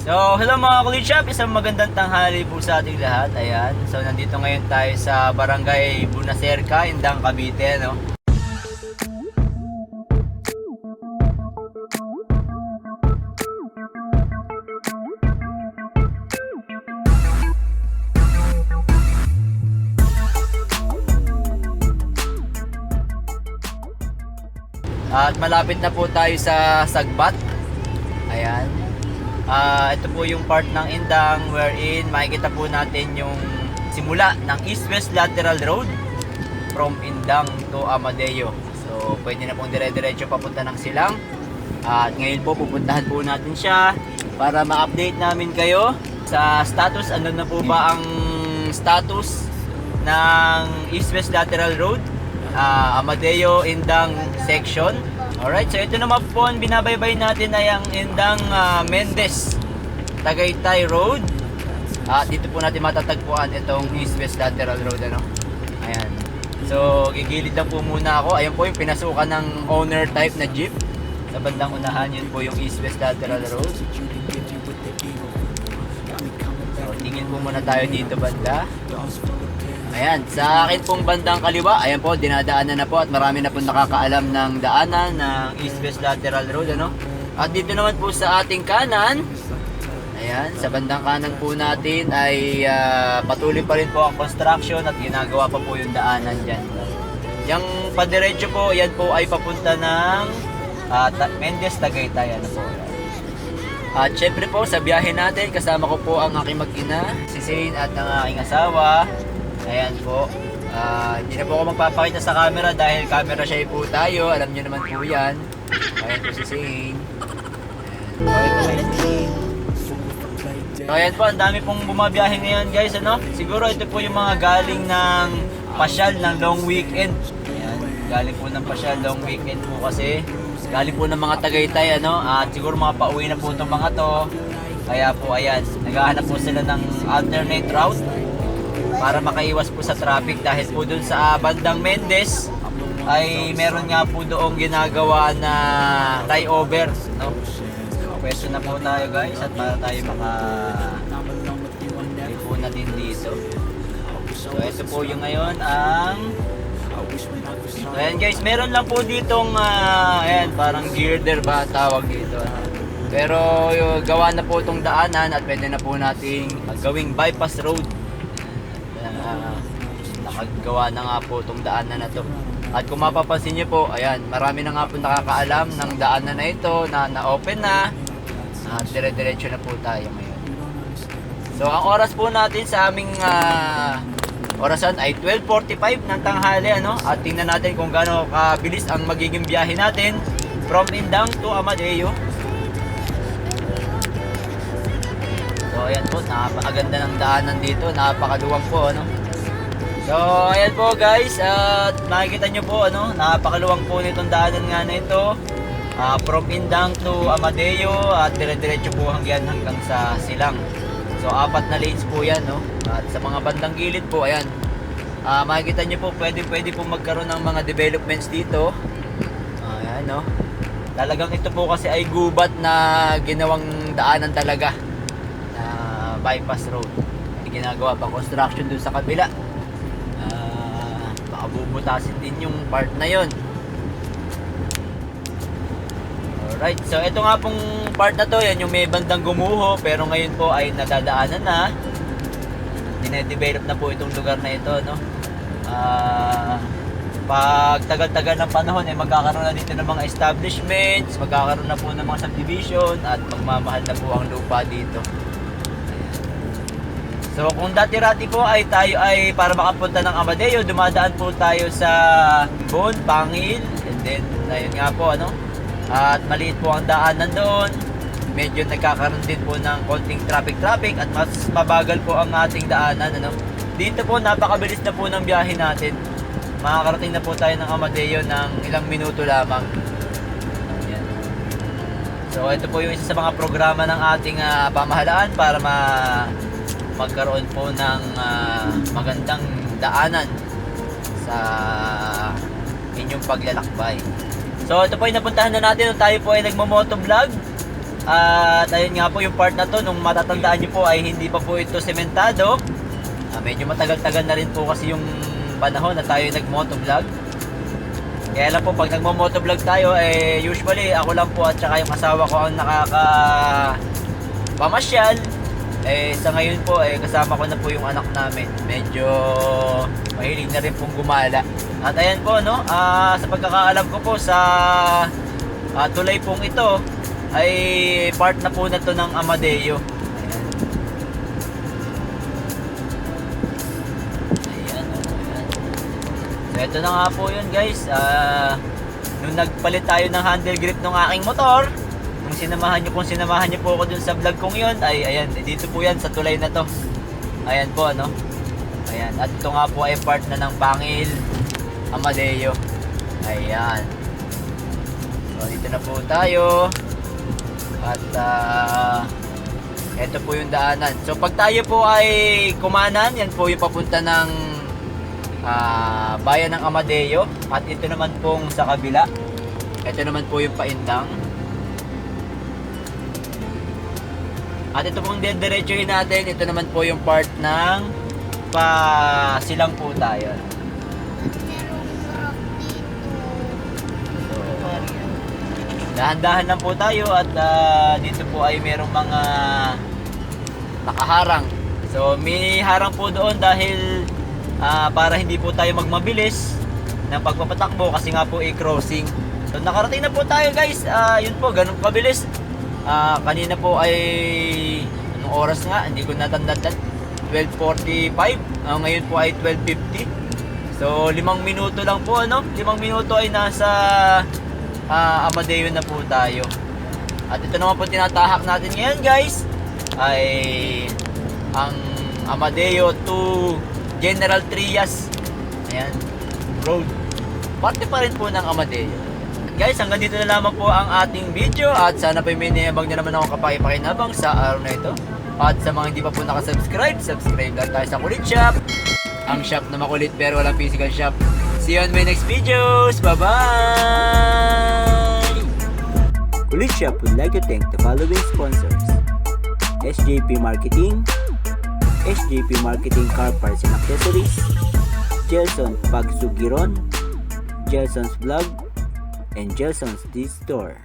So, hello mga Kulit Shop, isang magandang tanghali po sa ating lahat. Ayan, so nandito ngayon tayo sa Barangay Bunacerca, Indang, Cavite, no? At malapit na po tayo sa Sagbat. Ayan. Ito po yung part ng Indang wherein makikita po natin yung simula ng East-West Lateral Road from Indang to Amadeo. So, pwede na pong dire-diretso papunta ng Silang. At ngayon po pupuntahan po natin siya para ma-update namin kayo sa status. Ano na po ba ang status ng East-West Lateral Road, Amadeo Indang section. Alright, so ito naman po ang binabaybay natin ay ang Indang Mendez Tagaytay Road. Dito po natin matatagpuan itong East-West Lateral Road, ano? Ayan. So, gigilid lang po muna ako. Ayan po yung pinasukan ng owner type na jeep. Sa bandang unahan, yun po yung East-West Lateral Road. So, tingin po muna tayo dito banda. Ayan, sa akin pong bandang kaliwa, ayan po, dinadaanan na po at marami na po nakakaalam ng daanan ng East-West Lateral Road, ano? At dito naman po sa ating kanan, ayan, sa bandang kanan po natin ay patuloy pa rin po ang construction at ginagawa pa po yung daanan dyan. Yung padiretso po, yan po ay papunta ng Mendez Tagaytay, ano po. At syempre po, sa biyahe natin, kasama ko po ang aking mag-ina, si Zane at ang aking asawa. Ayan po. Hindi na po ako magpapakita sa camera dahil camera shy po tayo. Alam nyo naman po yan. Ayan po si Zane. So ayan po, ang dami pong bumabiyahe ngayon guys, ano? Siguro ito po yung mga galing ng pasyal ng long weekend. Ayan, galing po ng pasyal long weekend po kasi. Galing po ng mga Tagaytay, ano? At siguro mga pauwi na po itong mga to. Kaya po ayan, naghahanap po sila ng alternate route para makaiwas po sa traffic dahil po dun sa bandang Mendez ay meron nga po doong ginagawa na flyover, no? Pwesto na po tayo guys at para tayo po na din dito. So ito po yung ngayon ang ayan guys, meron lang po ditong ayan, parang girder ba tawag dito. Pero gawa na po itong daanan at pwede na po nating gawing bypass road. Nakagawa na nga po itong daanan na to. At kung mapapansin nyo po, ayan, marami na nga po nakakaalam ng daanan na ito na na-open na. At dire-diretso na po tayo ngayon. So ang oras po natin sa aming orasan ay 12:45 ng tanghali, ano? At tingnan natin kung gaano kabilis ang magiging biyahe natin from Indang to Amadeo. So ayan po, napakaganda ng daanan dito, napakaluwang po, ano? So ayan po guys, at makikita nyo po, ano, napakaluwang po nitong daanan nga na ito, from Indang to Amadeo at dire-diretso po hanggang sa Silang. So 4 na lanes po yan, no? At sa mga bandang gilid po, ayan, makikita nyo po, pwede po magkaroon ng mga developments dito. Ayan, no? Talagang ito po kasi ay gubat na ginawang daanan talaga na bypass road. Ginagawa pa construction dun sa kabila. Baka bubutasin din yung part na yon. Alright, so ito nga pong part na to, yan yung may bandang Gumuho, pero ngayon po ay nadadaanan na. Dinedevelop na po itong lugar na ito, no? Pag tagal-tagal ng panahon, magkakaroon na dito ng mga establishments, magkakaroon na po ng mga subdivision, at magmamahal na po ang lupa dito. So kung dati-rati po ay tayo ay para makapunta ng Amadeo, dumadaan po tayo sa Bon, Pangil, and then ayun nga po, ano, at maliit po ang daanan doon. Medyo nagkakaroon din po ng konting traffic at mas mabagal po ang ating daanan, ano. Dito po napakabilis na po ng biyahe natin. Makakarating na po tayo ng Amadeo ng ilang minuto lamang. Ayan. So ito po yung isa sa mga programa ng ating pamahalaan para magkaroon po ng magandang daanan sa inyong paglalakbay. So ito po ay napuntahan na natin nung tayo po ay nagmo-motovlog. At ayun nga po yung part na to, nung matatandaan nyo po ay hindi pa po ito sementado. Medyo matagal-tagal na rin po kasi yung panahon na tayo nag-motovlog. Kaya lang po pag nagmo-motovlog tayo, usually ako lang po at saka yung asawa ko ang pamasyal. Sa ngayon po kasama ko na po yung anak namin. Medyo mahilig na rin pong gumala. At ayan po no, sa pagkakaalam ko po sa tulay pong ito ay part na po na to ng Amadeo. So ito na nga po yun guys. Nung nagpalit tayo ng handle grip ng aking motor, kung sinamahan nyo po ako dun sa vlog kong yun, ay ayan, dito po yan sa tulay na to. Ayan po ano. Ayan, at ito nga po ay part na ng Bangil Amadeo. Ayan. So dito na po tayo. At ito po yung daanan. So pag tayo po ay kumanan, yan po yung papunta ng bayan ng Amadeo. At ito naman pong sa kabila, ito naman po yung paindang. At ito pong diretsuhin natin, ito naman po yung part ng silang po tayo. So, dahan-dahan lang po tayo at dito po ay merong mga nakaharang. So may harang po doon dahil para hindi po tayo magmabilis ng pagpapatakbo kasi nga po crossing. So nakarating na po tayo guys. Yun po, ganun kabilis. Kanina po ay anong oras nga, hindi ko natandaan, 12:45. Ngayon po ay 12:50. So 5 minuto lang po ano, 5 minuto ay nasa Amadeo na po tayo. At ito naman po tinatahak natin ngayon guys ay ang Amadeo to General Trias. Ayan, road. Parte pa rin po ng Amadeo. Guys, hanggang dito na lamang po ang ating video at sana po may niyabang na naman ako kapakipakinabang sa araw na ito. At sa mga hindi pa po nakasubscribe, subscribe lang tayo sa Kulit Shop. Ang shop na makulit pero walang physical shop. See you on my next videos. Bye-bye! Kulit Shop would like to thank the following sponsors: SJP Marketing, SJP Marketing Car Parts and Accessories, Gelson Pagsugiron, Gelson's Vlog, and Gelson's D-Store.